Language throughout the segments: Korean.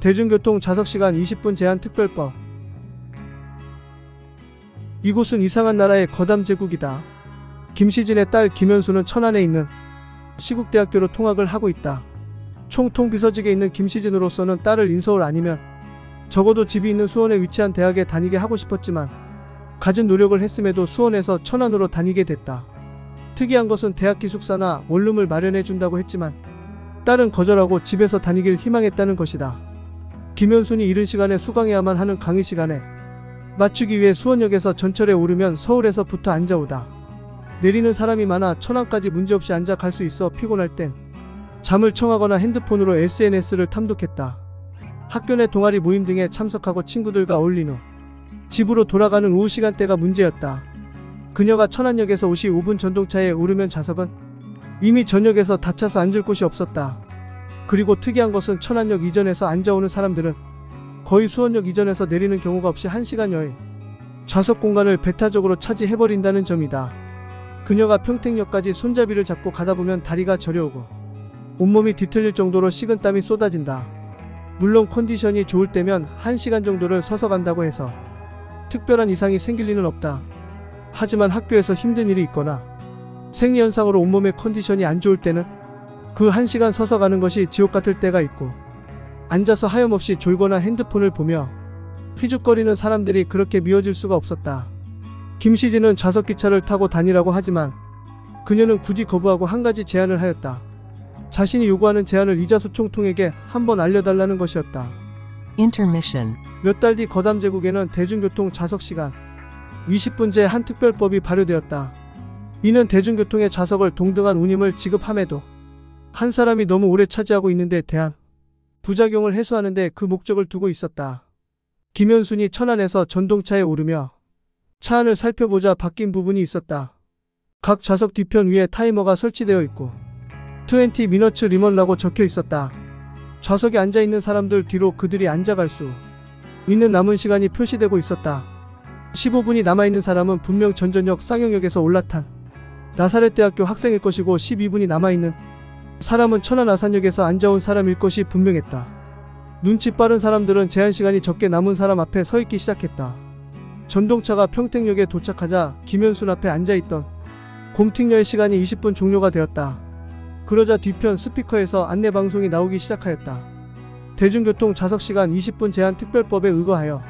대중교통 좌석시간 20분 제한 특별법. 이곳은 이상한 나라의 거담 제국이다. 김시진의 딸 김현수는 천안에 있는 시국대학교로 통학을 하고 있다. 총통비서직에 있는 김시진으로서는 딸을 인서울 아니면 적어도 집이 있는 수원에 위치한 대학에 다니게 하고 싶었지만 갖은 노력을 했음에도 수원에서 천안으로 다니게 됐다. 특이한 것은 대학 기숙사나 원룸을 마련해 준다고 했지만 딸은 거절하고 집에서 다니길 희망했다는 것이다. 김현순이 이른 시간에 수강해야만 하는 강의 시간에 맞추기 위해 수원역에서 전철에 오르면 서울에서부터 앉아오다. 내리는 사람이 많아 천안까지 문제없이 앉아 갈 수 있어 피곤할 땐 잠을 청하거나 핸드폰으로 SNS를 탐독했다. 학교 내 동아리 모임 등에 참석하고 친구들과 어울린 후 집으로 돌아가는 오후 시간대가 문제였다. 그녀가 천안역에서 55분 전동차에 오르면 좌석은 이미 전역에서 다 차서 앉을 곳이 없었다. 그리고 특이한 것은 천안역 이전에서 앉아오는 사람들은 거의 수원역 이전에서 내리는 경우가 없이 1시간여의 좌석 공간을 배타적으로 차지해버린다는 점이다. 그녀가 평택역까지 손잡이를 잡고 가다보면 다리가 저려오고 온몸이 뒤틀릴 정도로 식은땀이 쏟아진다. 물론 컨디션이 좋을 때면 1시간 정도를 서서 간다고 해서 특별한 이상이 생길 리는 없다. 하지만 학교에서 힘든 일이 있거나 생리현상으로 온몸의 컨디션이 안 좋을 때는 그 1시간 서서 가는 것이 지옥 같을 때가 있고 앉아서 하염없이 졸거나 핸드폰을 보며 휘죽거리는 사람들이 그렇게 미워질 수가 없었다. 김시진은 좌석기차를 타고 다니라고 하지만 그녀는 굳이 거부하고 한 가지 제안을 하였다. 자신이 요구하는 제안을 이자수 총통에게 한번 알려달라는 것이었다. Intermission. 몇 달 뒤 거담 제국에는 대중교통 좌석시간 20분제 한 특별법이 발효되었다. 이는 대중교통의 좌석을 동등한 운임을 지급함에도 한 사람이 너무 오래 차지하고 있는 데 대한 부작용을 해소하는 데 그 목적을 두고 있었다. 김현순이 천안에서 전동차에 오르며 차 안을 살펴보자 바뀐 부분이 있었다. 각 좌석 뒤편 위에 타이머가 설치되어 있고 20 미너츠 리먼라고 적혀 있었다. 좌석에 앉아있는 사람들 뒤로 그들이 앉아갈 수 있는 남은 시간이 표시되고 있었다. 15분이 남아있는 사람은 분명 전전역 쌍용역에서 올라탄 나사렛대학교 학생일 것이고 12분이 남아있는 사람은 천안 아산역에서 앉아온 사람일 것이 분명했다. 눈치 빠른 사람들은 제한시간이 적게 남은 사람 앞에 서 있기 시작했다. 전동차가 평택역에 도착하자 김현순 앞에 앉아있던 곰팅녀의 시간이 20분 종료가 되었다. 그러자 뒤편 스피커에서 안내방송이 나오기 시작하였다. 대중교통 좌석시간 20분 제한 특별법에 의거하여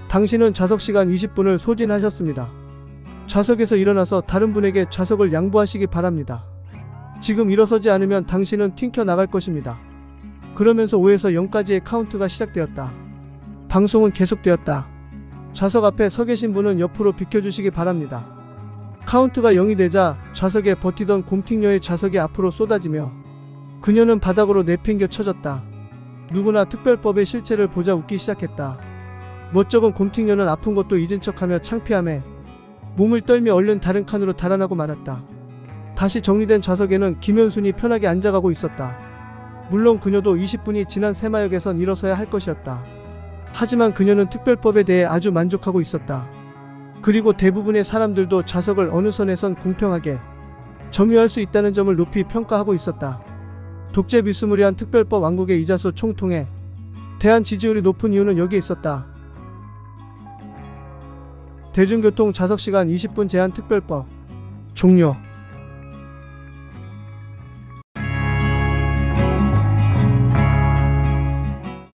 당신은 좌석시간 20분을 소진하셨습니다. 좌석에서 일어나서 다른 분에게 좌석을 양보하시기 바랍니다. 지금 일어서지 않으면 당신은 튕겨 나갈 것입니다. 그러면서 5에서 0까지의 카운트가 시작되었다. 방송은 계속되었다. 좌석 앞에 서 계신 분은 옆으로 비켜주시기 바랍니다. 카운트가 0이 되자 좌석에 버티던 곰팅녀의 좌석이 앞으로 쏟아지며 그녀는 바닥으로 내팽겨 쳐졌다. 누구나 특별법의 실체를 보자 웃기 시작했다. 멋쩍은 곰팅녀는 아픈 것도 잊은 척하며 창피함에 몸을 떨며 얼른 다른 칸으로 달아나고 말았다. 다시 정리된 좌석에는 김현순이 편하게 앉아가고 있었다. 물론 그녀도 20분이 지난 새마역에선 일어서야 할 것이었다. 하지만 그녀는 특별법에 대해 아주 만족하고 있었다. 그리고 대부분의 사람들도 좌석을 어느 선에선 공평하게 점유할 수 있다는 점을 높이 평가하고 있었다. 독재 비스무리한 특별법 왕국의 이자수 총통에 대한 지지율이 높은 이유는 여기에 있었다. 대중교통 좌석시간 20분 제한 특별법 종료.